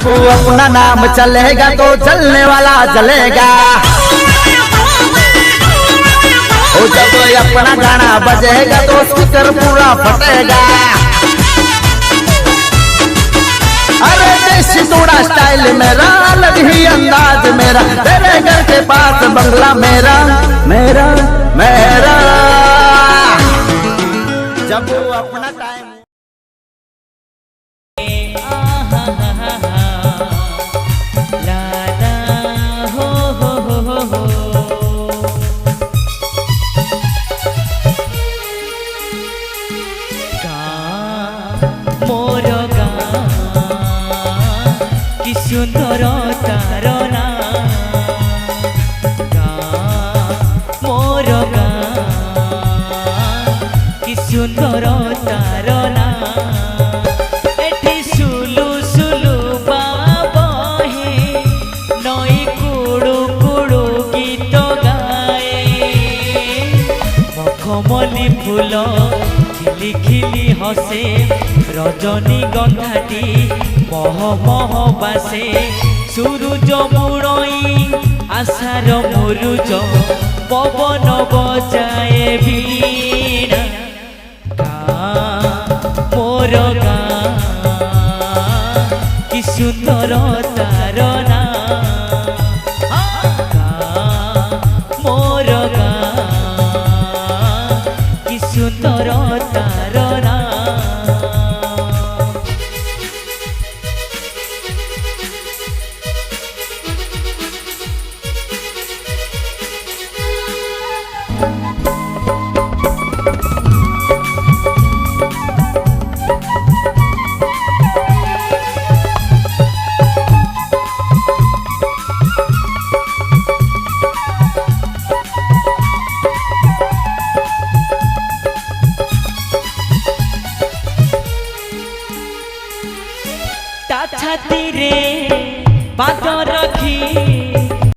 जब अपना नाम चलेगा तो चलने वाला जलेगा। जब अपना गाना बजेगा तो स्पीकर पूरा फटेगा। अरे देसी तोड़ा स्टाइल मेरा, अलग ही अंदाज मेरा, तेरे घर के पास बंगला मेरा मेरा मेरा। जब अपना टाइम सुंदर तारना मोर कि सुंदर तारना एठी सुलु सुलु बाबहे नई कुड़ू कुड़ू गीत गाए। मखमली फूल खिली खिली हसे रजनी गंधाटी मह मह बासे। सूरज मुड़ई आशार मुरुज पवन बजाए बीणा। मोर कि सुंदर तारना मोर कि सुंदर तारना। छाती रे पाद रखी